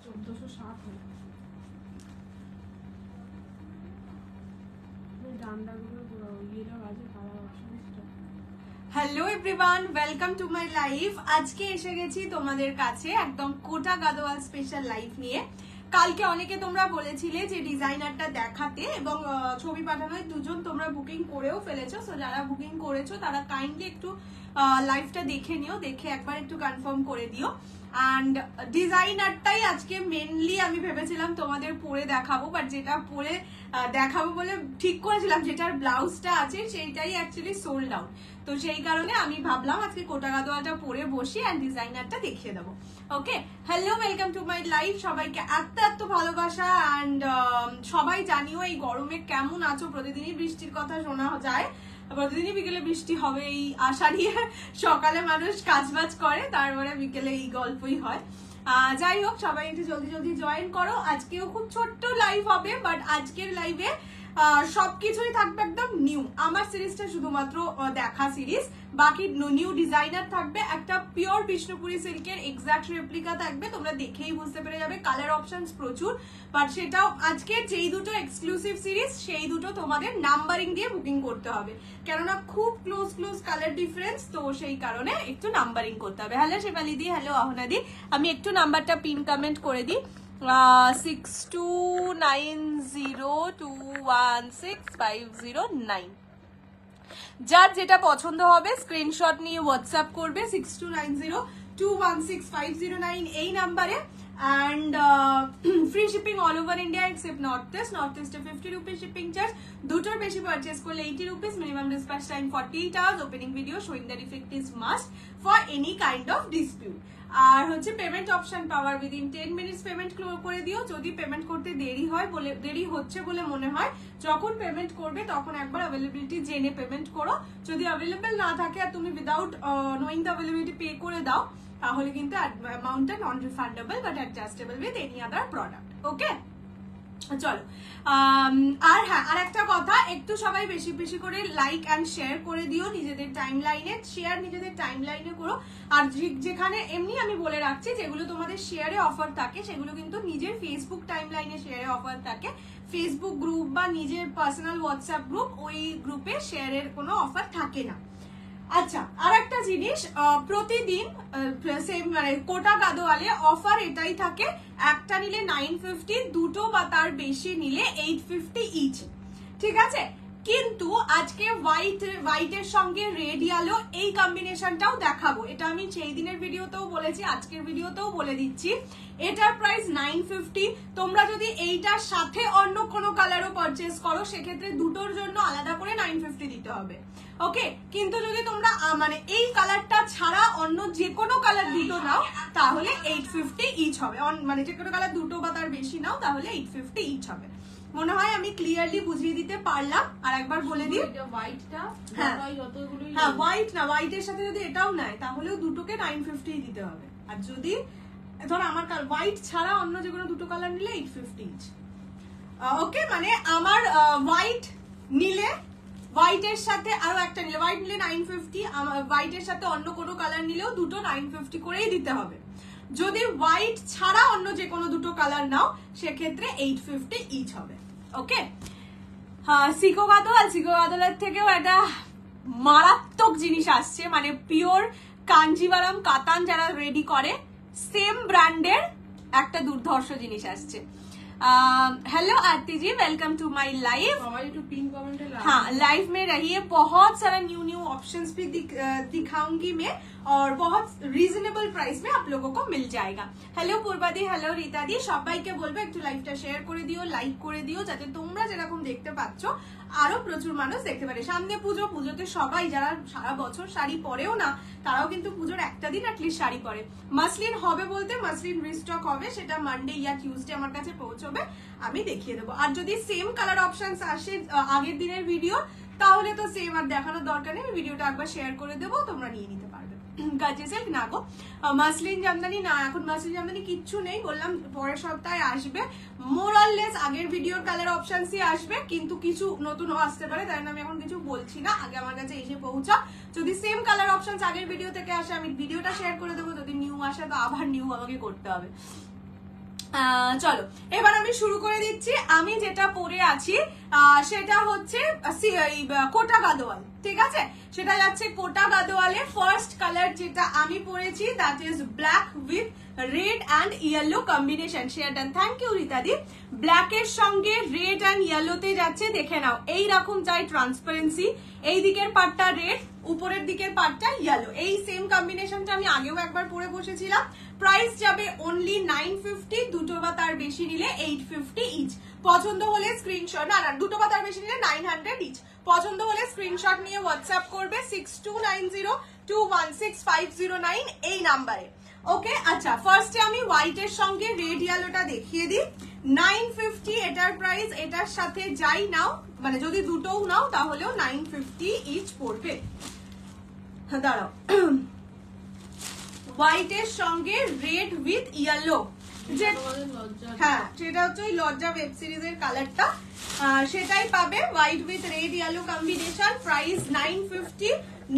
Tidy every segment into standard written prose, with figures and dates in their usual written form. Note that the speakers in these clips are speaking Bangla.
1460 হয়। Hello everyone, welcome to my live. আজকে এসে গেছি তোমাদের কাছে একদম কোটা গাদোয়াল স্পেশাল লাইভ নিয়ে। কালকে অনেকে তোমরা বলেছিলে যে ডিজাইনারটা দেখাতে এবং ছবি পাঠানোয় দুজন তোমরা বুকিং করেও ফেলেছো। সো যারা বুকিং করেছো তারা কাইন্ডলি একটু লাইভটা দেখে নিও, দেখে একবার একটু কনফার্ম করে দিও। অ্যান্ড ডিজাইনারটাই আজকে মেনলি আমি ভেবেছিলাম তোমাদের পরে দেখাবো, বাট যেটা পরে দেখাবো বলে ঠিক করেছিলাম যেটার ব্লাউজটা আছে সেইটাই অ্যাকচুয়ালি সোল্ড আউট। তো সেই কারণে আমি ভাবলাম আজকে কোটা গাদোয়ালটা পরে বসি অ্যান্ড ডিজাইনারটা দেখিয়ে দেবো। Okay, hello, welcome to my life. সবাইকে এত ভালোবাসা অ্যান্ড সবাই জানিও এই গরমে কেমন আছো। প্রতিদিনই বৃষ্টির কথা শোনা যায়, প্রতিদিনই বিকেলে বৃষ্টি হবে এই আশা নিয়ে সকালে মানুষ কাজবাজ করে, তারপরে বিকেলে এই গল্পই হয়। যাই হোক, সবাই একটু জলদি জলদি জয়েন করো। আজকেও খুব ছোট্ট লাইভ হবে, বাট আজকের লাইভে সবকিছুই থাকবে একদম নিউ। আমার সিরিজটা শুধুমাত্র দেখা সিরিজ, বাকি নিউ ডিজাইনার থাকবে। একটা পিওর বিষ্ণুপুরি সিল্কের এক্সাক্ট রেপ্লিকা থাকবে, তোমরা দেখেই বুঝতে পেরে যাবে। কালার অপশনস প্রচুর, বাট সেটাও আজকের যেই দুটো এক্সক্লুসিভ সিরিজ সেই দুটো তোমাদের নাম্বারিং দিয়ে বুকিং করতে হবে, কেননা খুব ক্লোজ কালার ডিফারেন্স, তো সেই কারণে একটু নাম্বারিং করতে হবে। হ্যালো শেফালি দি, হ্যালো অহনাদি। আমি একটু নাম্বারটা পিন কমেন্ট করে দিই, 6290216509। যার যেটা পছন্দ হবে স্ক্রিনশট নিয়ে হোয়াটসঅ্যাপ করবে 6290216509 এই নাম্বারে। and free shipping all over India except northeast A 50 rupees shipping charge। দুটোর বেশি পারচেজ করলে 80 rupees, minimum dispatch time 48 hours, opening video showing the defect is must for any kind of dispute। আর হচ্ছে পেমেন্ট অপশন পাওয়ার উইদিন 10 মিনিটস পেমেন্ট করে দিও। যদি পেমেন্ট করতে দেরি হচ্ছে বলে মনে হয়, যখন পেমেন্ট করবে তখন একবার অ্যাভেলেবিলিটি জেনে পেমেন্ট করো। যদি অ্যাভেলেবেল না থাকে আর তুমি without knowing the availability pay করে দাও, তাহলে কিন্তু অ্যামাউন্টটা non refundable but adjustable with any other product. Okay, চলো। আর হ্যাঁ, আর একটা কথা, একটু সবাই বেশি বেশি করে লাইক অ্যান্ড শেয়ার করে দিও নিজেদের টাইম লাইনে। শেয়ার নিজেদের টাইম লাইনে করো। আর যেখানে এমনি আমি বলে রাখছি, যেগুলো তোমাদের শেয়ারে অফার থাকে সেগুলো কিন্তু নিজের ফেসবুক টাইম লাইনে শেয়ারে অফার থাকে। ফেসবুক গ্রুপ বা নিজের পার্সোনাল হোয়াটসঅ্যাপ গ্রুপ, ওই গ্রুপে শেয়ারের কোনো অফার থাকে না। আচ্ছা, আর একটা জিনিস, প্রতিদিন মানে কোটা গাদোয়ালে অফার এটাই থাকে, একটা নিলে 950, দুটো বা তার বেশি নিলে 850 ইচ, ঠিক আছে? কিন্তু আজকে হোয়াইটের সঙ্গে রেড ইয়েলো এই কম্বিনেশনটাও দেখাবো। এটা আমি সেই দিনের ভিডিওতেও বলেছি, আজকের ভিডিওতেও বলে দিচ্ছি। এটার প্রাইস 950। তোমরা যদি এইটার সাথে অন্য কোনো কালারও পারচেস করো, সেক্ষেত্রে দুটোর জন্য আলাদা করে 950 দিতে হবে। ওকে, কিন্তু যদি তোমরা মানে এই কালারটা ছাড়া অন্য যে কোনো কালার দুটো নাও, তাহলে 850 ইচ হবে। মানে যে কোনো কালার দুটো বা তার বেশি নাও, তাহলে 850 ইচ হবে। মনে হয় আমি ক্লিয়ারলি বুঝিয়ে দিতে পারলাম। আর একবার বলে দিই, হ্যাঁ হোয়াইট না, হোয়াইটের সাথে যদি এটাও নেয় তাহলেও দুটোকে 950 দিতে হবে। আর যদি ধরো আমার হোয়াইট ছাড়া অন্য যে কোনো দুটো কালার নিলে 850 ইচ। ওকে, মানে আমার হোয়াইট নিলে, হোয়াইটের সাথে আরো একটা নিলে, হোয়াইট নিলে 950, হোয়াইটের সাথে অন্য কোনো কালার নিলেও দুটো 950 করেই দিতে হবে। যদি হোয়াইট ছাড়া অন্য যে কোনো দুটো কালার নাও, সেক্ষেত্রে 850 ইচ হবে। ওকে, সিকো গাদোয়ালের থেকেও একটা মারাত্মক জিনিস আসছে, মানে পিওর কাঞ্জিভারাম কাতান যারা রেডি করে, সেম ব্র্যান্ডের একটা দুর্ধর্ষ জিনিস আসছে। Hello Aarti ji, welcome to my live. हाँ, लाइव में रहिए, बहुत सारा न्यू ऑप्शंस भी दिखाऊंगी मैं, और बहुत রিজনেবল প্রাইস में आप लोगों को मिल जाएगा। হ্যালো পূর্বাদি, হ্যালো রীতাদি, সবাইকে বলবো একটু লাইভটা শেয়ার করে দিও, লাইক করে দিও, যাতে তোমরা যেরকম দেখতে পাচ্ছ আরো প্রচুর মানুষ দেখতে পারে। সামনে পুজোতে সবাই যারা সারা বছর শাড়ি পরেও না, তারাও কিন্তু পুজোর একটা দিন অ্যাটলিস্ট শাড়ি পরে। মাসলিন হবে বলতে, মাসলিন রিস্টক হবে, সেটা মানডে ইয়া টিউসডে আমার কাছে পৌঁছবে, আমি দেখিয়ে দেবো। আর যদি সেম কালার অপশনস আসে আগের দিনের ভিডিও, তাহলে তো সেম আর দেখানোর দরকার নেই, ভিডিওটা একবার শেয়ার করে দেবো, তোমরা নিয়ে নিতে পারবে। গাজি সিল্ক না গো, মাসলিন জামদানি না, এখন মাসলিন জামদানি কিচ্ছু নেই, বললাম পরের সপ্তাহে আসবে। মোরাললেস আগের ভিডিওর কালার অপশনসই আসবে, কিন্তু কিছু নতুন আসতে পারে, তাই আমি এখন কিছু বলছি না, আগে আমার কাছে এসে পৌঁছা। যদি সেম কালার অপশনস আগের ভিডিও থেকে আসে, আমি ভিডিওটা শেয়ার করে দেবো। যদি নিউ আসে তো আবার নিউ আমাকে করতে হবে। চলো এবার আমি শুরু করে দিচ্ছি। আমি যেটা পরে আছি সেটা হচ্ছে কোটা গাদোয়াল, ঠিক আছে? সেটা যাচ্ছে কোটা গাদোয়ালে। ফার্স্ট কালার যেটা আমি পরেছি that is black with red and yellow combination. Share done, thank you রীতাদি। ব্ল্যাক এর সঙ্গে রেড অ্যান্ড ইয়েলোতে যাচ্ছে, দেখে নাও এইরকম চাই ট্রান্সপারেন্সি। এই দিকের পার্টটা রেড, উপরের দিকের পার্টটা ইয়েলো। এই সেম কম্বিনেশনটা আমি আগেও একবার পরে বসেছিলাম। প্রাইস যাবে অনলি 950, দুটো বা তার বেশি নিলে 850 ইচ। পছন্দ হলে স্ক্রিনশট, না দুটো বা তার বেশি নিলে 900 ইচ। পছন্দ হলে স্ক্রিনশট নিয়ে হোয়াটসঅ্যাপ করবে 6290216509 এই নাম্বারে। ওকে, আচ্ছা ফার্স্টে আমি হোয়াইট এর সঙ্গে রেড ইয়েলোটা দেখিয়ে দিই। 950 এটার প্রাইস, এটার সাথে যাই নাও, মানে যদি দুটোও নাও তাহলেও 950 ইচ পড়বে। দাঁড়াও, হোয়াইট এর সঙ্গে রেড উইথ ইয়েলো, হ্যাঁ সেটা হচ্ছে ওই লজ্জা ওয়েব সিরিজের কালারটা, সেটাই পাবে white with red yellow combination. Price 950,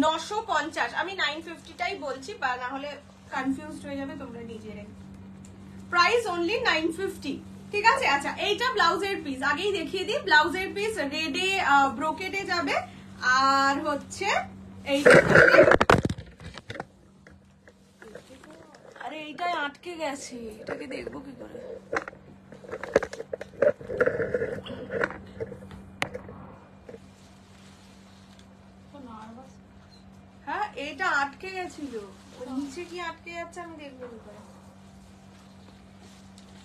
950। আমি 950টাই বলছি, বা না হলে কনফিউজড হয়ে যাবে তোমরা নিজেরাই। প্রাইস অনলি 950, ঠিক আছে? আচ্ছা এইটা ব্লাউজের পিস, আগেই দেখিয়ে দিই। ব্লাউজের পিস রেডে ব্রোকেটে যাবে, আর হচ্ছে এইটা, আরে এইটাই আটকে গেছে, এটাকে দেখবো কি করে? হ্যাঁ এটা আটকে গেছিল, নিচে কি আটকে যাচ্ছে আমি দেখবো কি করে।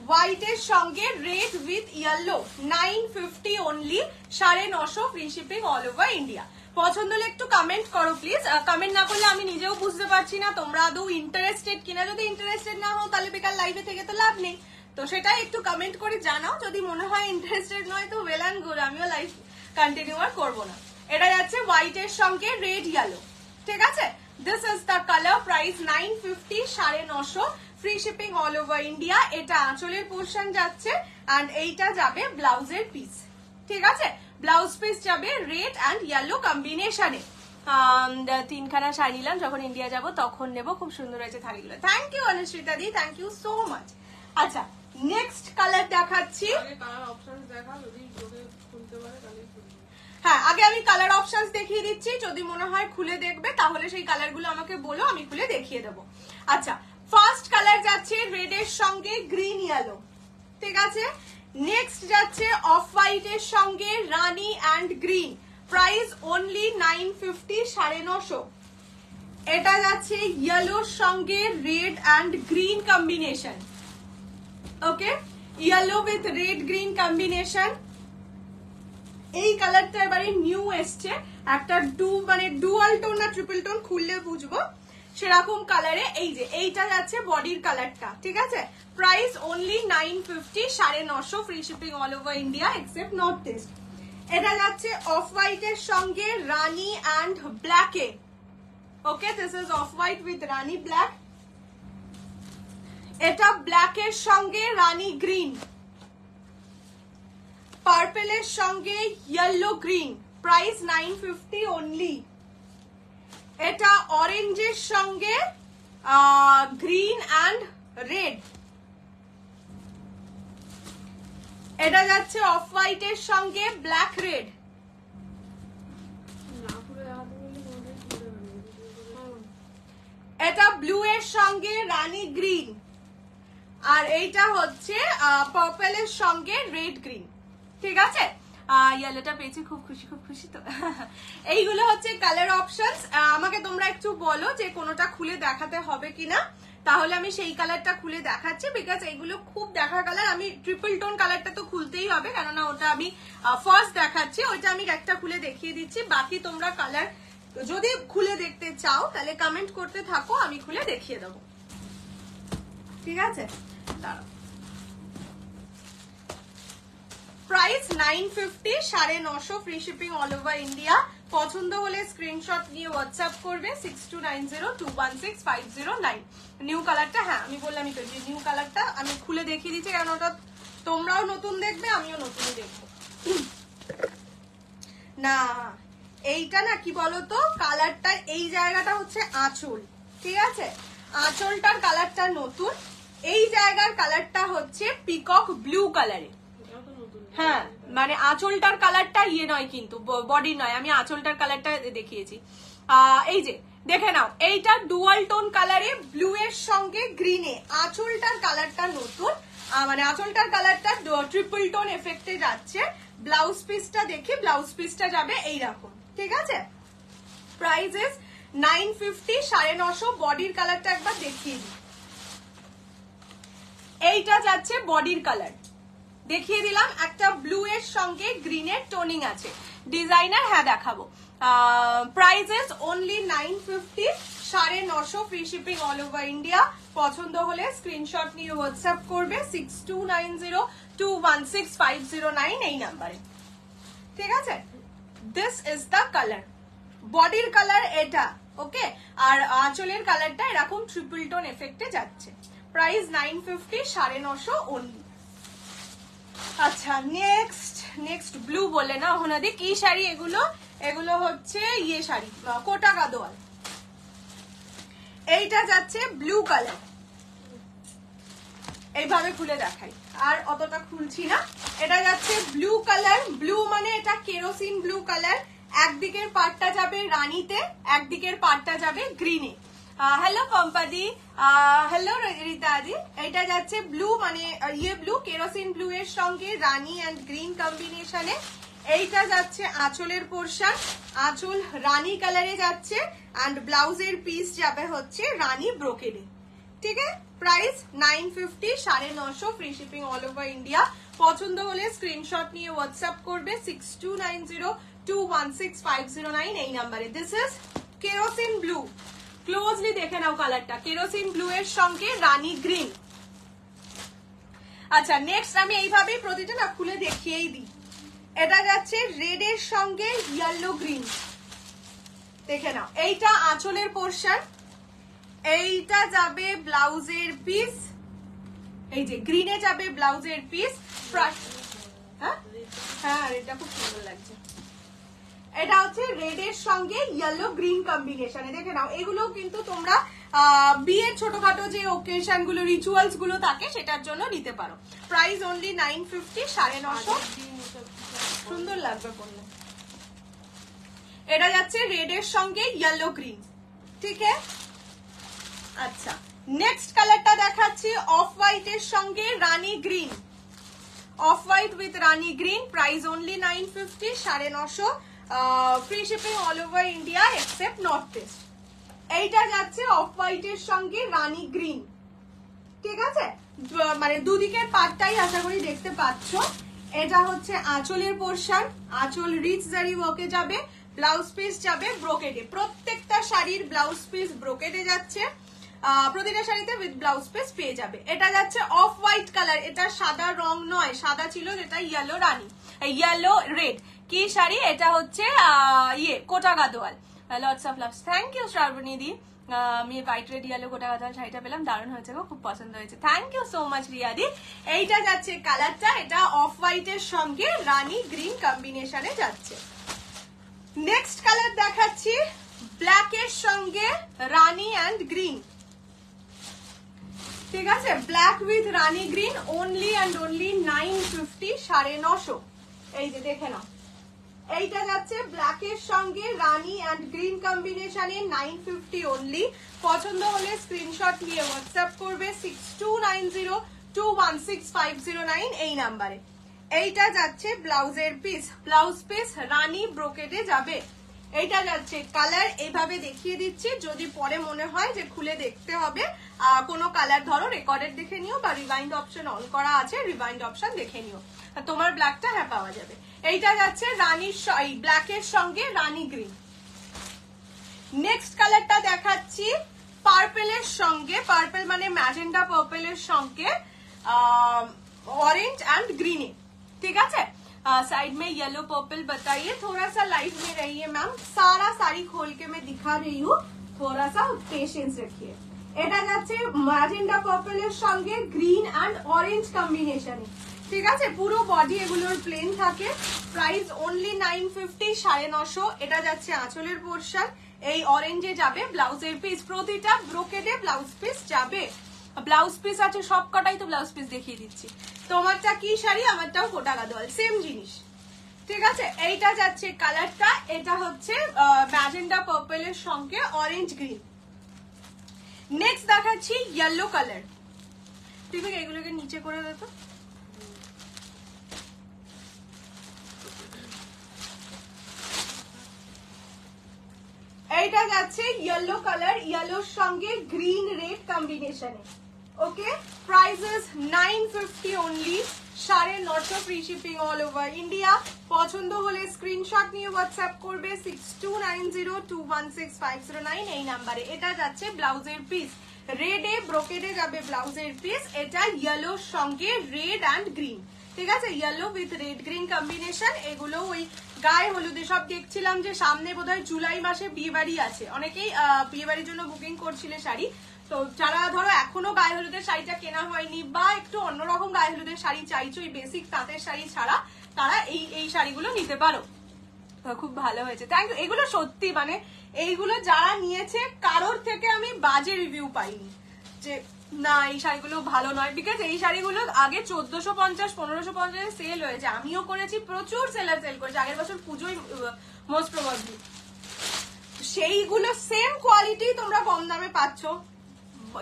হোয়াইট এর সঙ্গে red with yellow 950 only, 950 free shipping all over India. পছন্দ হলে একটু কমেন্ট করো প্লিজ। কমেন্ট না করলে আমি নিজেও বুঝতে পারছি না তোমরা আদৌ ইন্টারেস্টেড কিনা। যদি ইন্টারেস্টেড না হও তাহলে বেকার লাইভে থেকে তো লাভ নেই, তো সেটাই একটু কমেন্ট করে জানাও। যদি মনে হয় ইন্টারেস্টেড নয় তো ওয়েল অ্যান্ড গুড, আমিও লাইভ কন্টিনিউ আর করবো না। এটা যাচ্ছে হোয়াইট এর সঙ্গে রেড ইয়েলো, ঠিক আছে? This is the colour. Price 950, 950 free shipping all over India. এটা আঁচলের পোর্শন যাচ্ছে, অ্যান্ড এইটা যাবে ব্লাউজের পিস, ঠিক আছে? ব্লাউজ পিস যাবে রেড অ্যান্ড ইয়েলো কম্বিনেশনে। তিনখানা শাড়ি নিলাম, যখন ইন্ডিয়া যাব তখন নেব। খুব সুন্দর হয়েছে থালিগুলো। থ্যাংক ইউ অনুশ্রিতা দি, থ্যাংক ইউ সো মাচ। আচ্ছা নেক্সট কালার দেখাচ্ছি। হ্যাঁ আগে আমি কালার অপশনস দেখিয়ে দিচ্ছি, যদি মনে হয় খুলে দেখবে তাহলে সেই কালার গুলো আমাকে বলো, আমি খুলে দেখিয়ে দেবো। আচ্ছা ফার্স্ট কালার যাচ্ছে রেড এর সঙ্গে গ্রিন ইয়েলো, ঠিক আছে? নেক্সট যাচ্ছে অফ হোয়াইট এর সঙ্গে রানি অ্যান্ড গ্রিন। Price only 950, 950। এটা যাচ্ছে ইয়েলোর সঙ্গে red and green combination. Okay, yellow with red green combination. এই কালারটা এবারে নিউ এসছে, একটা মানে ডুয়াল টোন না ট্রিপল টোন খুললে বুঝবো সেরকম কালারে। এই যে এইটা যাচ্ছে বডির কালারটা, ঠিক আছে? Price only 950, 950 free shipping all over India except north east. এটা যাচ্ছে অফ হোয়াইট এর সঙ্গে রানি অ্যান্ড ব্ল্যাকে। Okay, this is off white with রানি ব্ল্যাক। এটা ব্ল্যাক এর সঙ্গে রানি গ্রিন, পার্পল এর সঙ্গে ইয়েলো গ্রিন। Price 950 only. এটা অরেঞ্জের সঙ্গে গ্রিন অ্যান্ড রেড। এটা যাচ্ছে অফ হোয়াইট এর সঙ্গে ব্ল্যাক রেড। এটা ব্লু এর সঙ্গে রানি গ্রিন, আর এইটা হচ্ছে পার্পল এর সঙ্গে রেড গ্রিন, ঠিক আছে? ইয়েলোটা পেয়েছি, খুব খুশি, খুব খুশি তো। এইগুলো হচ্ছে কালার অপশনস। আমাকে তোমরা একটু বলো যে কোনোটা খুলে দেখাতে হবে কিনা, তাহলে আমি সেই কালারটা খুলে দেখাচ্ছি। বিকজ এইগুলো খুব দেখা কালার, আমি ট্রিপল টোন কালারটা তো খুলতেই হবে, কেননা ওটা আমি ফার্স্ট দেখাচ্ছি। ওইটা আমি একটা খুলে দেখিয়ে দিচ্ছি। বাকি তোমরা কালার যদি খুলে দেখতে চাও তাহলে কমেন্ট করতে থাকো, আমি খুলে দেখিয়ে দেবো, ঠিক আছে? দাঁড়াও। Price 950, 950 free shipping all over India. পছন্দ হলে স্ক্রিনশট নিয়ে হোয়াটসঅ্যাপ করবে 6290216509। নিউ কালারটা, হ্যাঁ আমি বললামই তো যে নিউ কালারটা আমি খুলে দেখিয়ে দিচ্ছি, কারণ ওটা তোমরাও নতুন দেখবে, আমিও নতুন দেখবো না। এইটা না কি বলতো, কালারটা এই জায়গাটা হচ্ছে আঁচল, ঠিক আছে? আঁচলটার কালারটা নতুন, এই জায়গার কালারটা হচ্ছে পিকক ব্লু কালারে। হ্যাঁ মানে আঁচলটার কালারটা ইয়ে নয় কিন্তু বডি নয়, আমি আঁচলটার কালারটা দেখিয়েছি। এই যে দেখে নাও, এইটা ডুয়াল টোন কালারে ব্লু এর সঙ্গে গ্রিনে, আঁচলটার কালারটা নতুন, মানে আঁচলটার কালারটা ট্রিপল টোন এফেক্টে যাচ্ছে। ব্লাউজ পিসটা দেখি, ব্লাউজ পিসটা যাবে এইরকম, ঠিক আছে। Price is 950, 950। বডির কালারটা একবার দেখিয়ে দিই, এইটা যাচ্ছে বডির কালার, দেখিয়ে দিলাম। একটা ব্লু এর সঙ্গে গ্রিনের টোনিং আছে। ডিজাইনার হ্যাঁ দেখাবো। Price is only 950, 950, free shipping all over India. পছন্দ হলে স্ক্রিনশট নিয়ে হোয়াটসঅ্যাপ করবে 6290216509 এই নাম্বারে, ঠিক আছে। দিস ইজ দ্য কালার, বডির কালার এটা, ওকে। আর আঁচলের কালারটা এরকম ট্রিপল টোন এফেক্টে যাচ্ছে। Price 950, 950 only. আচ্ছা নেক্সট ব্লু বলে না ওনাদি, কি শাড়ি এগুলো? এগুলো হচ্ছে ইয়ে শাড়ি, কোটা গাদোয়াল। এইটা যাচ্ছে ব্লু কালার, এইভাবে খুলে দেখাই, আর অতটা খুলছি না। এটা যাচ্ছে ব্লু কালার, ব্লু মানে এটা কেরোসিন ব্লু কালার। একদিকের পার্টটা যাবে রানীতে, একদিকের পার্টটা যাবে গ্রিনে। Hello পম্পাদি, hello রীতাদি। এটা যাচ্ছে ব্লু মানে ইয়ে ব্লু, কেরোসিন ব্লু এর সঙ্গে রানী অ্যান্ড গ্রিন কম্বিনেশনে। এইটা যাচ্ছে আঁচলের পোর্শন, আঁচল রানী কালারে যাচ্ছে, অ্যান্ড ব্লাউজের পিস যাবে হচ্ছে রানী ব্রোকেডে, ঠিক আছে। Price 950, 950, free shipping all over India. পছন্দ হলে স্ক্রিনশট নিয়ে হোয়াটসঅ্যাপ করবে 6290216509 এই নাম্বারে। This is kerosene blue, closely দেখে নাও কালারটা, কেরোসিন ব্লু এর সঙ্গে রানী গ্রিন। আচ্ছা নেক্সট আমি এইভাবেই প্রতিটা না খুলে দেখিয়েই দিই। এটা যাচ্ছে রেড এর সঙ্গে ইয়েলো গ্রিন, দেখে নাও। এইটা আঁচলের পোর্শন, এইটা যাবে ব্লাউজের পিস, এই যে গ্রিনে যাবে ব্লাউজের পিস। হ্যাঁ এটা খুব সুন্দর লাগছে। এটা হচ্ছে রেড এর সঙ্গে ইয়েলো গ্রিন কম্বিনেশনে, দেখে নাও। এগুলো কিন্তু তোমরা বিয়ের ছোটখাটো যে ওকেশন গুলো, রিচুয়ালস গুলো থাকে সেটার জন্য নিতে পারো। প্রাইস অনলি 950, 950, সুন্দর লাগবে পরলে। এটা যাচ্ছে রেড এর সঙ্গে ইয়েলো গ্রিন, ঠিক আছে। আচ্ছা নেক্সট কালারটা দেখাচ্ছি অফ হোয়াইট এর সঙ্গে রানী গ্রিন, অফ হোয়াইট উইথ রানী green. Price only 950, 950, free shipping all over India except north east. এইটা যাচ্ছে অফ হোয়াইট এর সঙ্গে রানী গ্রিন, ঠিক আছে। মানে দুদিকের পার্টটাই আশা করি দেখতে পাচ্ছ। এটা হচ্ছে আঁচলের পোর্শন, আঁচল রিচ জারি ওয়ার্কে যাবে, ব্লাউজ পিস যাবে ব্রোকেডে। প্রত্যেকটা শাড়ির ব্লাউজ পিস ব্রোকেডে যাচ্ছে, প্রতিটা শাড়িতে উইথ ব্লাউজ পিস পেয়ে যাবে। এটা যাচ্ছে অফ হোয়াইট কালার, এটা সাদা রং নয়, সাদা ছিল যেটা ইয়েলো রানী, ইয়েলো রেড। কি শাড়ি এটা? হচ্ছে ইয়ে Kota Gadwal. Lots of loves, thank you Shrabani দি। আমি white red yellow Kota Gadwal শাড়িটা পেলাম, দারুণ হয়েছে গো, খুব পছন্দ হয়েছে, thank you so much Riya দি। এইটা যাচ্ছে কালারটা, এটা অফ হোয়াইট এর সঙ্গে রানী গ্রিন কম্বিনেশনে যাচ্ছে। নেক্সট কালার দেখাচ্ছি ব্ল্যাক এর সঙ্গে রানী অ্যান্ড গ্রিন, ঠিক আছে। ব্ল্যাক উইথ রানী গ্রিন, অনলি অ্যান্ড অনলি 950, 950। এই যে দেখে নাও, এইটা যাচ্ছে ব্ল্যাক এর সঙ্গে রানী অ্যান্ড গ্রিন কম্বিনেশনে 950 অনলি। পছন্দ হলে স্ক্রিনশট নিয়ে হোয়াটসঅ্যাপ করবে 6290216509 এই নাম্বারে। এইটা যাচ্ছে ব্লাউজের পিস, ব্লাউজ পিস রানী ব্রোকেডে যাবে। এইটা যাচ্ছে কালার, এইভাবে দেখিয়ে দিচ্ছি, যদি পরে মনে হয় যে খুলে দেখতে হবে কোনো কালার, ধরো রেকর্ডেড দেখে নিও বা রিভাইন্ড অপশন অন করা আছে, রিভাইন্ড অপশন দেখে নিও, তোমার ব্ল্যাকটা হ্যাঁ পাওয়া যাবে। এইটা যাচ্ছে রানীর ব্ল্যাক এর সঙ্গে রানী গ্রিন। নেক্সট কালারটা দেখাচ্ছি পার্পেলের সঙ্গে, পার্পেল মানে ম্যাজেন্ডা পার্পেলের সঙ্গে ऑरेंज एंड ग्रीन, ठीक है। साइड में येलो पर्पल बताइए, थोड़ा सा लाइट में रहिए मैम, सारा साड़ी खोल के मैं दिखा रही हूँ, थोड़ा सा पेशेंस रखिए। এটা যাচ্ছে ম্যাজেন্ডা পার্পলের সঙ্গে গ্রিন এন্ড অরেঞ্জ কম্বিনেশনে, ঠিক আছে। পুরো বডি এগুলোর প্লেন থাকে। Price only 950, 950। এটা যাচ্ছে আঁচলের পোর্শন, এই অরেঞ্জে যাবে ব্লাউজের পিস, প্রতিটা ব্রোকেডে ব্লাউজ পিস যাবে। ব্লাউজ পিস আছে সব কটাই, তো ব্লাউজ পিস দেখিয়ে দিচ্ছি। তোমারটা কি শাড়ি, আমারটাও কোটা গাদোয়াল, সেম জিনিস, ঠিক আছে। এইটা যাচ্ছে কালারটা, এটা হচ্ছে ম্যাজেন্ডা পার্পলের সঙ্গে অরেঞ্জ গ্রিন। নেক্সট দেখাচ্ছি ইয়েলো কালার। ঠিক আছে, এগুলোকে নিচে করে দে তো। এইটা যাচ্ছে ইয়েলো কালার, ইয়েলোর সঙ্গে গ্রিন রেড কম্বিনেশনে। Okay, prices 950 only, 950 free shipping all over India. পছন্দ হলে স্ক্রিনশট নিয়ে হোয়াটসঅ্যাপ করবে 6290216509 এই নাম্বারে। এটা যাচ্ছে ব্লাউজের পিস, রেডে ব্রোকেডে যাবে ব্লাউজের পিস। এটা ইয়েলোর সঙ্গে রেড অ্যান্ড গ্রিন, ঠিক আছে, yellow with red green combination. এগুলো ওই গায়ে হলুদে সব দেখছিলাম যে সামনে বোধহয় জুলাই মাসে বিয়ে বাড়ি আছে, অনেকেই বিয়ে বাড়ির জন্য বুকিং করছিলে শাড়ি। তো যারা ধরো এখনো গায়ে হলুদের শাড়িটা কেনা হয়নি বা একটু অন্যরকম গায়ে হলুদের শাড়ি চাইছো এই বেসিক তাঁতের শাড়ি ছাড়া, তারা এই শাড়িগুলো নিতে পারো। খুব ভালো হয়েছে, থ্যাংক ইউ। এগুলো সত্যি মানে এইগুলো যারা নিয়েছে কারোর থেকে আমি বাজে রিভিউ পাইনি যে না এই শাড়িগুলো ভালো নয়, বিকজ এই শাড়িগুলো আগে 1450-1550 সেল হয়েছে, আমিও করেছি, প্রচুর সেলার সেল করেছে, আগের বছর পুজোয় মোস্ট প্রবাবলি। সেইগুলো সেম কোয়ালিটি তোমরা কম দামে পাচ্ছ,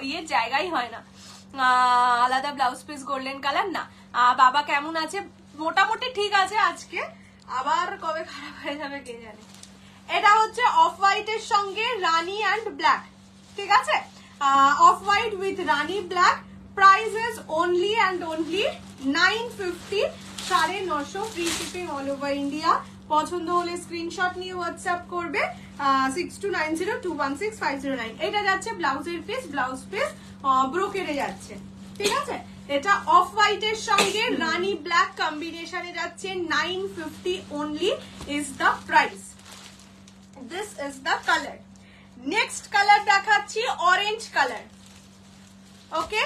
ইয়ের জায়গাই হয় না। আলাদা ব্লাউজ পিস গোল্ডেন কালার না। বাবা কেমন আছে? মোটামুটি ঠিক আছে আজকে, আবার কবে খারাপ হয়ে যাবে কে জানে। এটা হচ্ছে অফ হোয়াইট এর সঙ্গে রানী অ্যান্ড ব্ল্যাক, ঠিক আছে, of white with Rani black. Prices only and only 950, 950 free shipping all over India. পছন্দ হলে স্ক্রিনশট নিয়ে হোয়াটসঅ্যাপ করবে 6290216509। এটা যাচ্ছে ব্লাউজের পিস, ব্লাউজ পিস ব্রোকেডে যাচ্ছে, ঠিক আছে। এটা অফ হোয়াইট এর সঙ্গে রানী ব্ল্যাক কম্বিনেশনে যাচ্ছে, 950 only is the price. This is the colour. Next colour দেখাচ্ছি orange colour. Okay,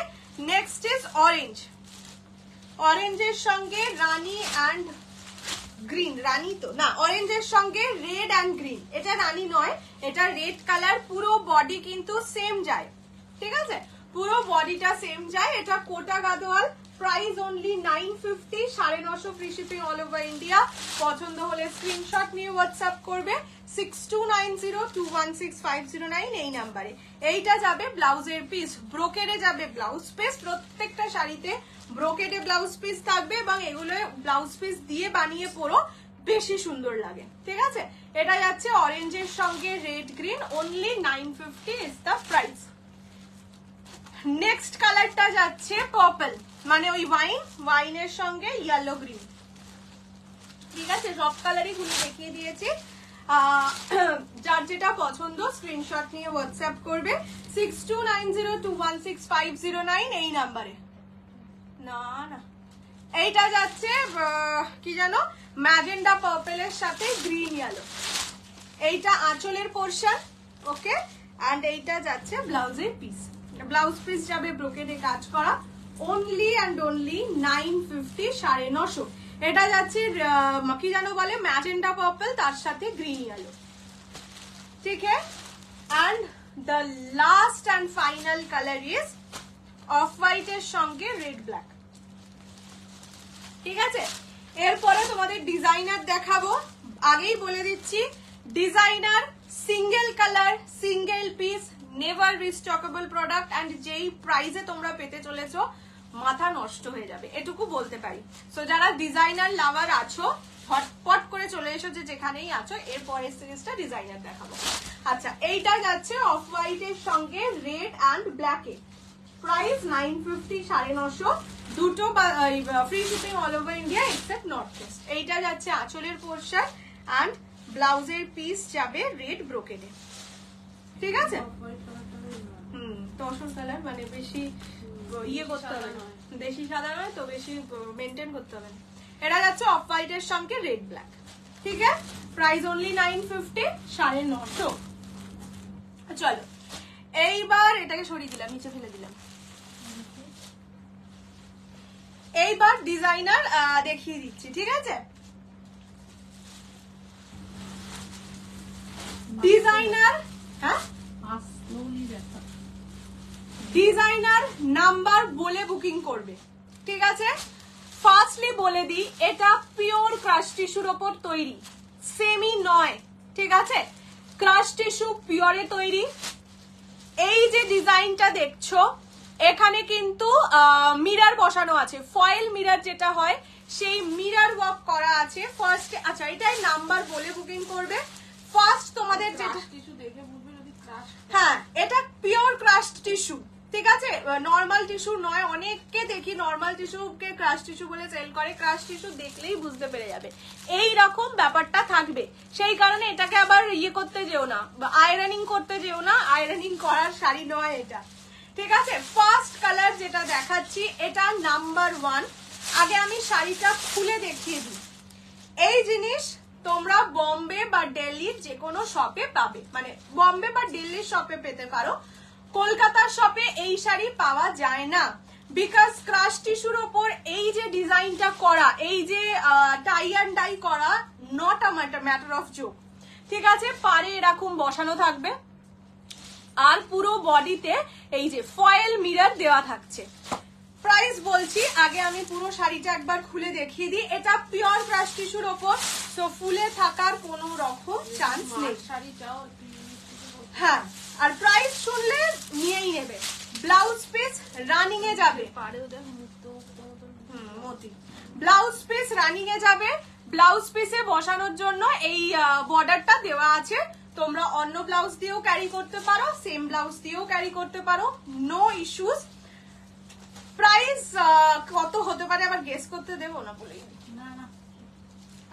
next is orange. অরেঞ্জের সঙ্গে রানী অ্যান্ড গ্রিন, রানী তো না, অরেঞ্জের সঙ্গে রেড অ্যান্ড গ্রিন। এটা রানী নয়, এটা রেড কালার। পুরো বডি কিন্তু সেম যায়, ঠিক আছে, পুরো বডিটা সেম যায়। এটা Kota Gadwal, price only 950, 950 free shipping all over India. পছন্দ হলে স্ক্রিনশট নিয়ে হোয়াটসঅ্যাপ করবে 6290216509 এই নাম্বারে। এইটা যাবে ব্লাউজের পিস, ব্রোকেডে যাবে ব্লাউজ পিস। প্রত্যেকটা শাড়িতে ব্রোকেডে ব্লাউজ পিস থাকবে এবং এগুলো ব্লাউজ পিস দিয়ে বানিয়ে পরো, বেশি সুন্দর লাগে, ঠিক আছে। এটা যাচ্ছে অরেঞ্জের সঙ্গে red green, only 950 is the price. Next কালারটা যাচ্ছে পার্পল, মানে ওই ওয়াইনের সঙ্গে ইয়েলো গ্রিন, ঠিক আছে। সব কালারই খুলে দেখিয়ে দিয়েছি, যার যেটা পছন্দ স্ক্রিনশট নিয়ে হোয়াটসঅ্যাপ করবে 6290216509 এই নাম্বারে। না না, এইটা যাচ্ছে কি জানো, ম্যাজেন্ডা পার্পলের সাথে গ্রিন ইয়েলো। এইটা আঁচলের পোর্শন, ওকে, অ্যান্ড এইটা যাচ্ছে ব্লাউজের পিস। ব্লাউজ পিস যাবে ব্রোকেডে কাজ করা, অনলি অ্যান্ড অনলি 950, 950। এটা যাচ্ছে কি জানো বলে, ম্যাজেন্ডা পার্পল তার সাথে গ্রিন ইয়েলো, ঠিক है। And the last and final colour is off white এর সঙ্গে রেড ব্ল্যাক, ঠিক আছে। এরপরে তোমাদের ডিজাইনার দেখাবো, আগেই বলে দিচ্ছি designer single colour, single piece, never restockable product, and যেই প্রাইসে তোমরা পেতে চলেছো মাথা নষ্ট হয়ে যাবে, এটুকু বলতে পারি। সো যারা ডিজাইনার লাভার আছো ঝটপট করে চলে এসো, যে যেখানেই আছো। এরপরের সিরিজটা ডিজাইনার দেখাবো। আচ্ছা, এইটা যাচ্ছে অফ হোয়াইট এর সঙ্গে রেড অ্যান্ড ব্ল্যাকে, প্রাইস 950, 950, দুটো free shipping all over India except north east. এইটা যাচ্ছে আঁচলের পোর্শন অ্যান্ড ব্লাউজের পিস যাবে রেড ব্রোকেডে, ঠিক আছে। তসর কালার মানে বেশি ইয়ে করতে হবে না, বেশি সাদা নয় তো বেশি মেনটেন করতে হবে না। এটা যাচ্ছে অফ হোয়াইট এর সঙ্গে রেড ব্ল্যাক, ঠিক আছে। Price only 950, 950। চলো এইবার এটাকে সরিয়ে দিলাম, নিচে ফেলে দিলাম। এইবার ডিজাইনার দেখিয়ে দিচ্ছি, ঠিক আছে। ডিজাইনার, হ্যাঁ ডিজাইনার নাম্বার বলে বুকিং করবে, ঠিক আছে? ফার্স্টলি বলে দিই, এটা পিওর ক্রাশ টিস্যুর ওপর তৈরি, সেমি নয়, ঠিক আছে? ক্রাশ টিস্যু পিওরে তৈরি। এই যে ডিজাইনটা দেখছো এখানে কিন্তু মিরর বসানো আছে, ফয়েল মিরর যেটা হয় সেই মিরর ওয়ার্ক করা আছে ফার্স্ট। আচ্ছা, এটাই নাম্বার বলে বুকিং করবে। ফার্স্ট তোমাদের যেটা টিস্যু দেখে বুঝবে যদি ক্রাশ, হ্যাঁ এটা পিওর ক্রাশ টিস্যু, ঠিক আছে? নর্মাল টিস্যু নয়। অনেককে দেখি নর্মাল টিস্যুকে ক্রাশ টিস্যু বলে সেল করে, ক্রাশ টিস্যু দেখলেই বুঝতে পেরে যাবে এই রকম ব্যাপারটা থাকবে। সেই কারণে এটাকে আবার ইয়ে করতে যেও না, আয়রনিং করতে যেও না, আয়রনিং করার শাড়ি নয় এটা, ঠিক আছে? ফার্স্ট কালার যেটা দেখাচ্ছি এটা নাম্বার 1। আগে আমি শাড়িটা খুলে দেখিয়ে দিই। এই জিনিস তোমরা বম্বে বা দিল্লির যে কোনো শপে পাবে, মানে বম্বে বা দিল্লির শপে পেতে পারো, কলকাতার শপে এই শাড়ি পাওয়া যায় না। বিকজ ক্রাশ টিস্যুর ওপর এই যে ডিজাইনটা করা, এই যে টাই অ্যান্ড ডাই করা, not a matter of joke, ঠিক আছে? পারে এরকম বসানো থাকবে আর পুরো বডিতে এই যে ফয়েল মিরর দেওয়া থাকছে। প্রাইস বলছি, আগে আমি পুরো শাড়িটা একবার খুলে দেখিয়ে দিই। এটা পিওর ক্রাশ টিস্যুর ওপর, তো ফুলে থাকার কোনো রকম চান্স নেই। শাড়িটাও হ্যাঁ, আর প্রাইস শুনলে নিয়েই নেবে। ব্লাউজ পিস রানিং এ যাবে, পারেও দেখ মুক্ত মতি ব্লাউজ পিস রানিং এ যাবে। ব্লাউজ পিসে বসানোর জন্য এই বর্ডারটা দেওয়া আছে। তোমরা অন্য ব্লাউজ দিয়েও ক্যারি করতে পারো, সেম ব্লাউজ দিয়েও ক্যারি করতে পারো, নো ইস্যুস। প্রাইস কত হতে পারে আবার গেস করতে দেবো না, বলেই না না।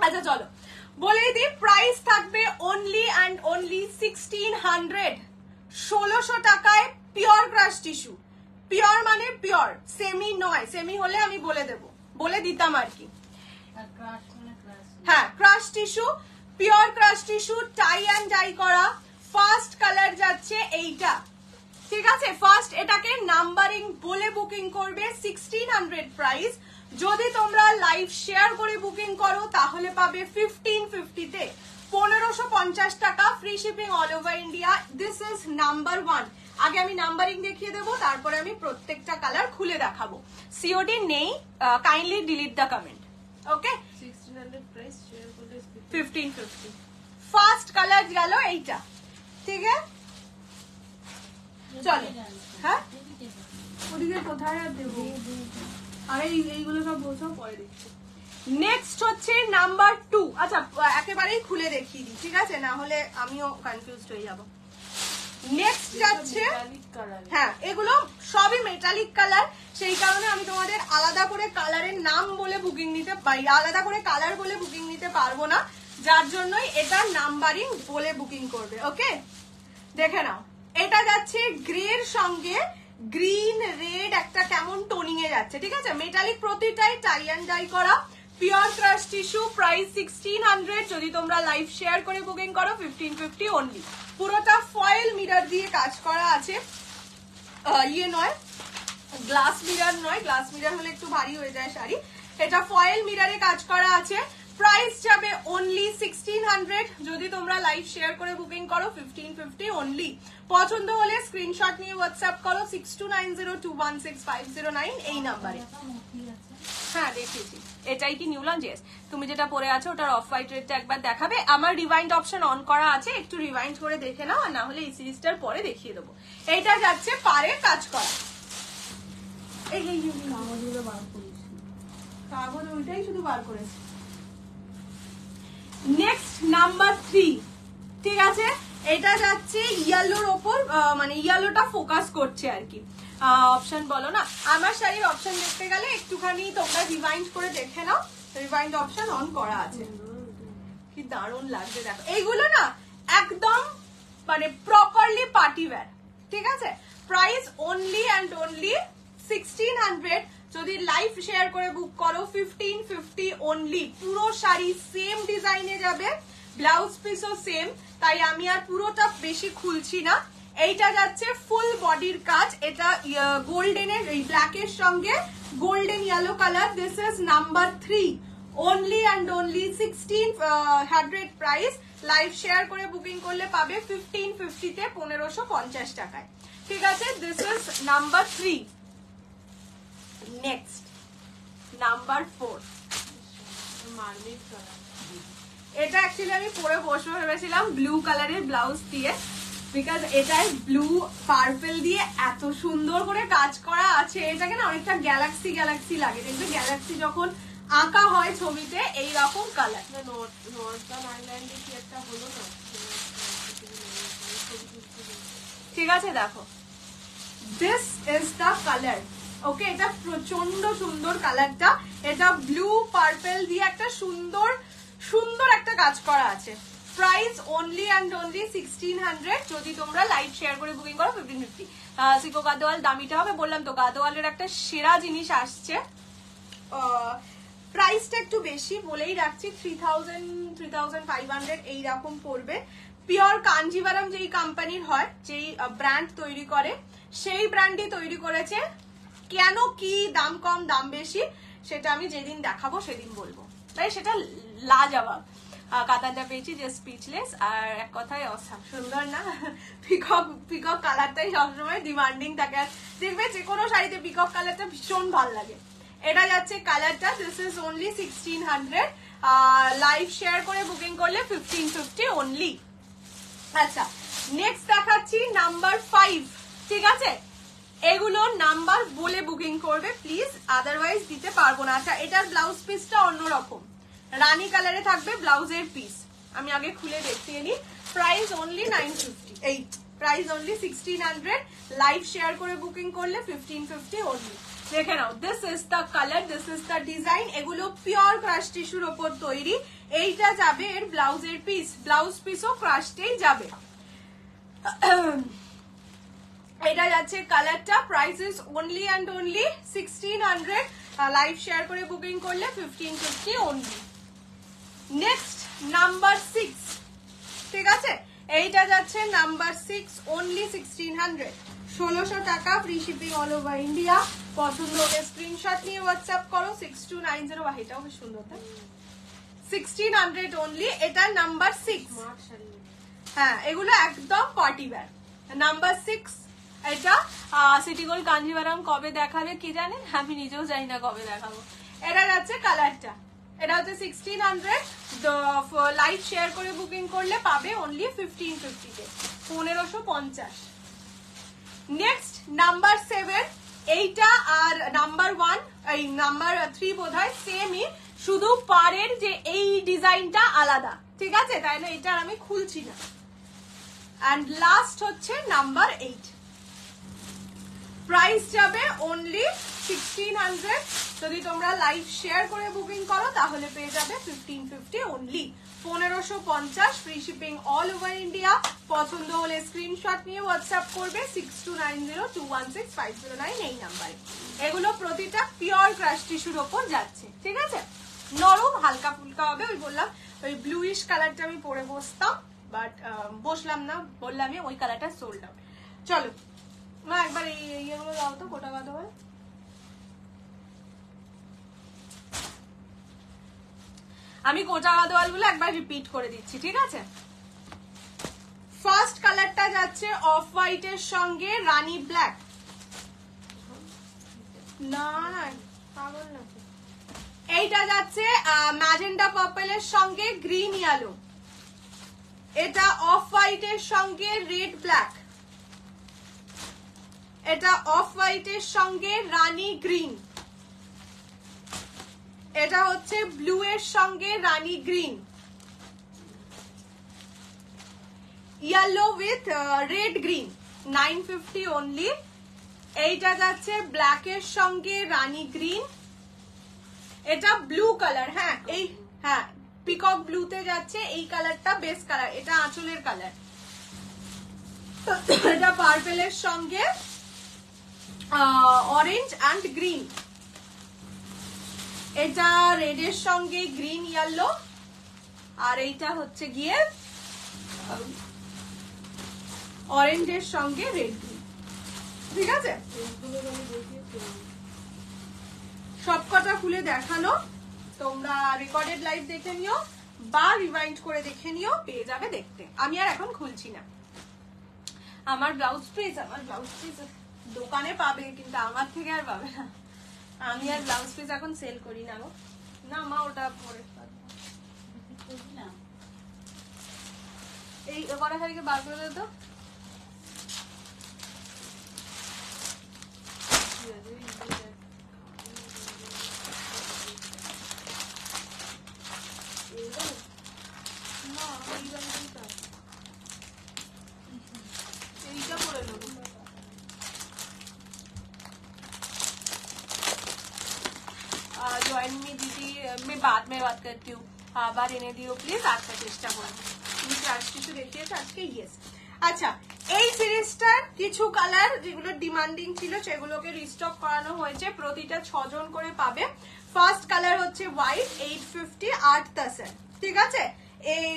আচ্ছা চলো বলেই দিই, প্রাইস থাকবে অনলি অ্যান্ড অনলি 1600, 1600 টাকায় পিওর ক্রাশ টিস্যু। পিওর মানে পিওর, সেমি নয়। সেমি হলে আমি বলে দিতাম আর কি। আর ক্রাশ মানে ক্রাশ। হ্যাঁ, crush tissue, pure crush tissue, tie and dye করা। ফার্স্ট কালার যাচ্ছে এইটা, ঠিক আছে? ফার্স্ট এটাকে নাম্বারিং বলে বুকিং করবে, 1600 প্রাইস। যদি তোমরা লাইভ শেয়ার করে বুকিং করো তাহলে পাবে 1550 তে, 1550 টাকা, free shipping all over India. This is number 1। আগে আমি নাম্বারিং দেখিয়ে দেবো, তারপরে আমি প্রত্যেকটা কালার খুলে দেখাবো। সিওডি নেই, kindly delete the comment, okay? 1600 price share করলে 1550। ফার্স্ট কালার গেল এইটা, ঠিক আছে? চলো, হ্যাঁ ওদিকে কোথায় আর দেবো? আর এইগুলো সব বলছো পরে দেখছি। নেক্সট হচ্ছে নাম্বার 2। আচ্ছা একেবারেই খুলে দেখিয়ে দিই, ঠিক আছে? না হলে আমিও কনফিউজড হয়ে যাব। নেক্সট যাচ্ছে, হ্যাঁ এগুলো সবই মেটালিক কালার, সেই কারণে আমি তোমাদের আলাদা করে কালারের নাম বলে বুকিং নিতে পারি, আলাদা করে কালার বলে বুকিং নিতে পারবো না, যার জন্যই এটা নাম্বারিং বলে বুকিং করবে, ওকে? দেখে নাও, এটা যাচ্ছে গ্রের সঙ্গে গ্রিন রেড একটা কেমন টোনিং এ যাচ্ছে, ঠিক আছে? মেটালিক প্রতিটাই টাই অ্যান্ড ডাই করা, পিওর ক্রাশ টিস্যু। প্রাইস 1600। যদি তোমরা লাইভ শেয়ার করে বুকিং করো 1550 অনলি। পুরোটা ফয়েল মিরর দিয়ে কাজ করা আছে, ইয়ে নয় গ্লাস মিরর নয়, গ্লাস মিরর হলে একটু ভারী হয়ে যায় শাড়ি। এটা ফয়েল মিররে কাজ করা আছে। প্রাইস যাবে অনলি 1600। যদি তোমরা লাইভ শেয়ার করে বুকিং করো 1550 অনলি। পছন্দ হলে স্ক্রিনশট নিয়ে হোয়াটসঅ্যাপ করো 6290216509 এই নাম্বারে। হ্যাঁ দেখিয়েছি, এটাই কি নিউ লঞ্চ? ইয়েস। তুমি যেটা পরে আছো ওটার অফ হোয়াইট রেডটা একবার দেখাবে। আমার রিভাইন্ড অপশন অন করা আছে, একটু রিভাইন্ড করে দেখে নাও, আর না হলে এই সিরিজটার পরে দেখিয়ে দেবো। এইটা যাচ্ছে পারে কাজ করা। এই কাগজগুলো বার করিস, কাগজ ওইটাই শুধু বার করেছে। নেক্সট নাম্বার 3, ঠিক আছে? এটা যাচ্ছে ইয়েলোর ওপর, মানে ইয়েলোটা ফোকাস করছে আর কি। অপশন বলো না, আমার শাড়ির অপশন দেখতে গেলে একটুখানি তোমরা রিভাইন্ড করে দেখে নাও, রিভাইন্ড অপশন অন করা আছে। কি দারুণ লাগছে দেখো, এইগুলো না একদম মানে প্রপারলি পার্টি ওয়্যার, ঠিক আছে? Price only and only 1600। যদি লাইভ শেয়ার করে বুক করো 1550 অনলি। পুরো শাড়ি সেম ডিজাইনে যাবে, ব্লাউজ পিসও সেম, তাই আমি আর পুরোটা বেশি খুলছি না। এইটা যাচ্ছে ফুল বডির কাজ, এটা গোল্ডেনের ব্ল্যাকের সঙ্গে golden yellow colour. This is number 3 only and only 1600 price. Live share করে বুকিং করলে পাবে 1550 তে, 1550 টাকায়। ঠিক আছে, this is number 3। Next number 4, mermaid colour. এটা অ্যাকচুয়ালি আমি পরে বসবো ভেবেছিলাম ব্লু কালারের ব্লাউজ দিয়ে, বিকজ এটাই ব্লু পার্পল দিয়ে এত সুন্দর করে কাজ করা আছে, এটাকে না অনেকটা গ্যালাক্সি গ্যালাক্সি লাগে, দেখবে গ্যালাক্সি যখন আঁকা হয় ছবিতে এইরকম কালার। নর্দার্ন আইল্যান্ডে কি একটা হলো না, ঠিক আছে, দেখো দিস ইজ দ্য কালার। ওকে, এটা প্রচন্ড সুন্দর কালারটা, এটা ব্লু পার্পল দিয়ে একটা সুন্দর সুন্দর একটা কাজ করা আছে। Price only and only 1600। যদি তোমরা লাইভ শেয়ার করে বুকিং করো 1550। সিকো গাদোয়াল দামিটা হবে, বললাম তো গাদোয়ালের একটা সেরা জিনিস আসছে। প্রাইসটা একটু বেশি বলেই রাখছি, 3000-3500 এইরকম পড়বে। পিওর কাঞ্জিভারাম যেই কোম্পানির হয়, যেই ব্র্যান্ড তৈরি করে, সেই ব্র্যান্ডই তৈরি করেছে। কেন কি দাম কম দাম বেশি সেটা আমি যেদিন দেখাবো সেদিন বলবো। তাই সেটা লাজবাব কাতানটা পেয়েছি, যে স্পিচলেস। আর এক কথায় অসাম সুন্দর না, পিকক পিকক কালারটাই সবসময় ডিমান্ডিং থাকে। দেখবে যে কোনো শাড়িতে পিকক কালারটা ভীষণ ভালো লাগে। এটা যাচ্ছে কালারটা, this is only 1600। Live share করে বুকিং করলে 1550 অনলি। আচ্ছা, নেক্সট দেখাচ্ছি নাম্বার 5। ঠিক আছে, এগুলো নাম্বার বলে বুকিং করবে প্লিজ, আদারওয়াইজ দিতে পারবো না। আচ্ছা, এটার ব্লাউজ পিসটা অন্যরকম, রানী কালারে থাকবে ব্লাউজের পিস। আমি আগে খুলে দেখিয়ে নিই। প্রাইস অনলি 950, এই প্রাইস অনলি 1600। লাইভ শেয়ার করে বুকিং করলে 1550 অনলি। দেখে নাও, this is the colour, this is the design. এগুলো পিওর ক্রাশ টিস্যুর ওপর তৈরি। এইটা যাবে এর ব্লাউজের পিস, ব্লাউজ পিসও ক্রাশটেই যাবে। এটা যাচ্ছে কালারটা, price is only and only 1600। Live share করে বুকিং করলে 1550 অনলি। Next number 6। ঠিক আছে, এইটা যাচ্ছে নাম্বার 6, অনলি 1600। 1600 টাকা, free shipping all over India. পছন্দ হলে স্ক্রিনশট নিয়ে হোয়াটসঅ্যাপ করো 6290। বাহ, এটাও বেশ সুন্দর, তাই 1600 অনলি। এটা নাম্বার 6। হ্যাঁ, এগুলো একদম পার্টি ওয়্যার। নাম্বার 6 এটা। সিটি গোল্ড কাঞ্জিভারাম কবে দেখাবে কি জানেন, আমি নিজেও জানি না কবে দেখাবো। এটা যাচ্ছে কালারটা, এটা হচ্ছে 1600। লাইভ শেয়ার করে বুকিং করলে পাবে অনলি 1550-তে, 1550। Next number 7। এইটা আর নাম্বার 1, এই নাম্বার 3 বোধহয় সেমই, শুধু পাড়ের যে এই ডিজাইনটা আলাদা। ঠিক আছে, তাই না, এটা আমি খুলছি না। অ্যান্ড লাস্ট হচ্ছে নাম্বার 8। প্রাইস যাবে অনলি 1600। যদি তোমরা লাইভ শেয়ার করে বুকিং করো তাহলে পেয়ে যাবে 1550 only, 1550। Free shipping all over India. পছন্দ হলে স্ক্রিনশট নিয়ে হোয়াটসঅ্যাপ করবে 6290216509 এই নাম্বারে। এগুলো প্রতিটা পিওর ক্রাশ টিস্যুর ওপর যাচ্ছে। ঠিক আছে, নরম হালকা ফুলকা হবে। ওই বললাম ওই ব্লুইশ কালারটা আমি পরে বসতাম, বাট বসলাম না, বললামই ওই কালারটা সোল্ড আউট। চলো মা, একবার এই ইয়েগুলো দাও তো, কোটা গাদো হয়। আমি কোটা গাদোয়াল গুলো একবার রিপিট করে দিচ্ছি। ঠিক আছে, ফার্স্ট কালারটা যাচ্ছে অফ হোয়াইট এর সঙ্গে রানী ব্ল্যাক। না পাগল নাকি, এইটা যাচ্ছে ম্যাজেন্ডা পার্পল এর সঙ্গে গ্রিন ইয়েলো। এটা অফ হোয়াইট এর সঙ্গে রেড ব্ল্যাক। এটা অফ হোয়াইট এর সঙ্গে রানী গ্রিন। এটা হচ্ছে ব্লু এর সঙ্গে রানী green. Yellow with red green, 950 only. এইটা যাচ্ছে ব্ল্যাক এর সঙ্গে রানী গ্রিন। এটা ব্লু কালার, হ্যাঁ এই হ্যাঁ পিকক ব্লুতে যাচ্ছে। এই কালারটা বেস্ট কালার, এটা আঁচলের কালার। এটা পার্পেলের সঙ্গে অরেঞ্জ অ্যান্ড গ্রিন। এটা রেডের সঙ্গে গ্রিন ইয়েলো। আর এইটা হচ্ছে গিয়ে অরেঞ্জের সঙ্গে রেড গ্রিন। ঠিক আছে, সবকটা খুলে দেখানো। তোমরা রেকর্ডেড লাইভ দেখে নিও বা রিভাইন্ড করে দেখে নিও, পেয়ে যাবে দেখতে। আমি আর এখন খুলছি না। আমার ব্লাউজ পিস দোকানে পাবে, কিন্তু আমার থেকে আর পাবে না। আমি আর ব্লাউজ পিস এখন সেল করি না গো। না মা, ওটা পরে এই কটা শাড়িকে বার করে দে তো। এইটা পরে নেবো। ज्वाइन में दीदी, मैं बाद में बात करती हूँ, আবার এনে দিও প্লিজ। আজকে চেষ্টা করবো। তুমি ক্রাশ টিস্যু দেখিয়েছো আজকে? ইয়েস। আচ্ছা, এই সিরিজটার কিছু কালার যেগুলো ডিমান্ডিং ছিল সেগুলোকে রিস্টক করানো হয়েছে। প্রতিটা 6 জন করে পাবে। ফার্স্ট কালার হচ্ছে হোয়াইট, 850 8%। ঠিক আছে, এই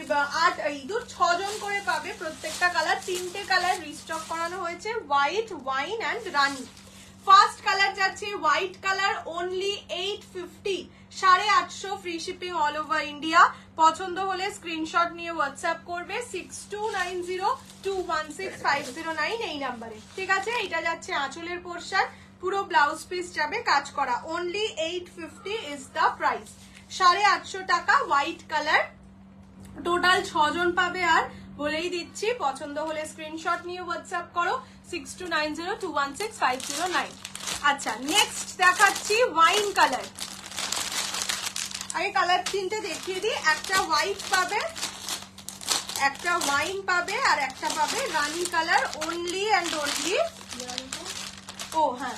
6 জন করে পাবে প্রত্যেকটা কালার। 3টে কালার রিস্টক করানো হয়েছে, হোয়াইট, ওয়াইন অ্যান্ড রানি। ফার্স্ট কালার যাচ্ছে white colour, only 850, 850 free shipping all over India. পছন্দ হলে স্ক্রিনশট নিয়ে হোয়াটসঅ্যাপ করবে 6290216509 এই নাম্বারে। ঠিক আছে, এটা যাচ্ছে আঁচলের পোরশন, পুরো ব্লাউজ পিস যাবে কাজ করা। Only 850 is the price. 850 টাকা হোয়াইট কালার। টোটাল 6 জন পাবে। আর বলেই দিচ্ছি, পছন্দ হলে স্ক্রিনশট নিয়ে হোয়াটসঅ্যাপ করো 6290216509। আচ্ছা, নেক্সট দেখাচ্ছি ওয়াইন কালার। আগে কালার 3টে দেখিয়ে দিই। একটা হোয়াইট পাবে, একটা ওয়াইন পাবে, আর একটা পাবে রানি কালার। অনলি অ্যান্ড অনলি, ও হ্যাঁ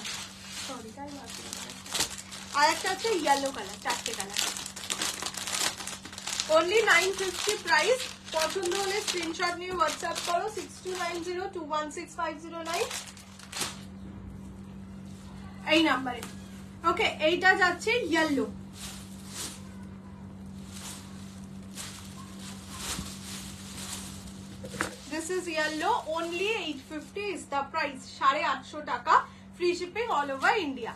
সরি, আর একটা হচ্ছে ইয়েলো কালার। 4টে কালার, অনলি 950 প্রাইস। পছন্দ হলে স্ক্রিনশট নিয়ে হোয়াটসঅ্যাপ করো 6290216509 এই নাম্বারে। ওকে, এইটা যাচ্ছে yellow. This is yellow, only 850 is the price. 850 টাকা, free shipping all over India.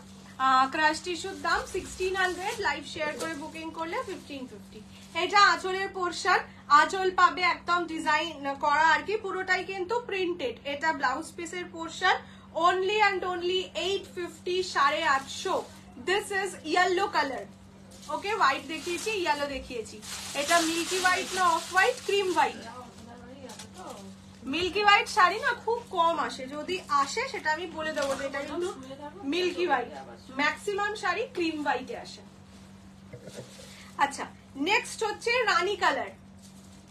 Crush টিস্যুর দাম 1600, লাইভ শেয়ার করে বুকিং করলে 1550। এটা আঁচলের পোরশন, আঁচল পাবে একদম ডিজাইন করা আর কি, পুরোটাই কিন্তু প্রিন্টেড। এটা ব্লাউজ পিসের portion, only and only 850, 850। This is yellow colour. Okay, white দেখিয়েছি, ইয়েলো দেখিয়েছি। এটা মিল্কি হোয়াইট না off white? Cream white. Milky white sari না খুব কম আসে, যদি আসে সেটা আমি বলে দেবো যে এটা কিন্তু milky white. Maximum sari cream হোয়াইটে আসে। আচ্ছা, নেক্সট হচ্ছে রানী কালার।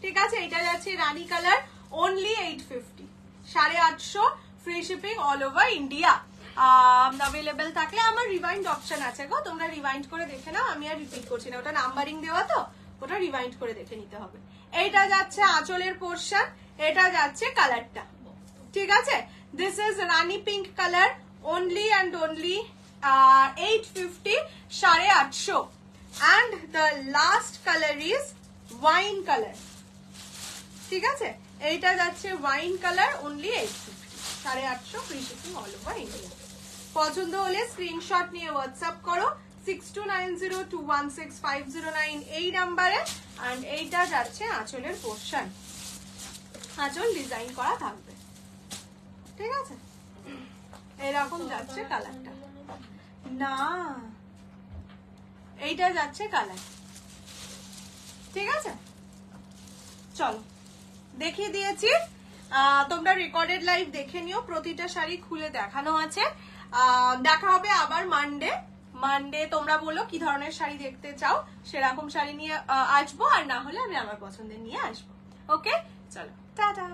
ঠিক আছে, এটা যাচ্ছে রানী colour, only 850, 850 free shipping all over India. Available থাকলে আমার রিভাইন্ড অপশন আছে গো, তোমরা রিভাইন্ড করে দেখে নাও। আমি আর রিপিট করছি না, ওটা নাম্বারিং দেওয়া তো, ওটা রিভাইন্ড করে দেখে নিতে হবে। এইটা যাচ্ছে আঁচলের পোরশন, এটা যাচ্ছে কালারটা। ঠিক আছে, this is Rani pink colour, only and only 850, 850। And the last color is wine color. ঠিক আছে, এইটা যাচ্ছে wine colour, only 850, 850 free shipping all over India. পছন্দ হলে স্ক্রিনশট নিয়ে হোয়াটসঅ্যাপ করো 6290216509 এই নাম্বারে। এন্ড এইটা যাচ্ছে আঁচলের পোরশন, আঁচল ডিজাইন করা থাকবে। ঠিক আছে, এরকম যাচ্ছে কালারটা। না, এইটা যাচ্ছে কালার। ঠিক আছে, চলো দেখিয়ে দিয়েছি। তোমরা রেকর্ডেড লাইভ দেখে নিও, প্রতিটা শাড়ি খুলে দেখানো আছে। দেখা হবে আবার মানডে। তোমরা বলো কি ধরনের শাড়ি দেখতে চাও, সেরকম শাড়ি নিয়ে আসবো, আর না হলে আমি আমার পছন্দের নিয়ে আসবো। ওকে, চলো টাটা।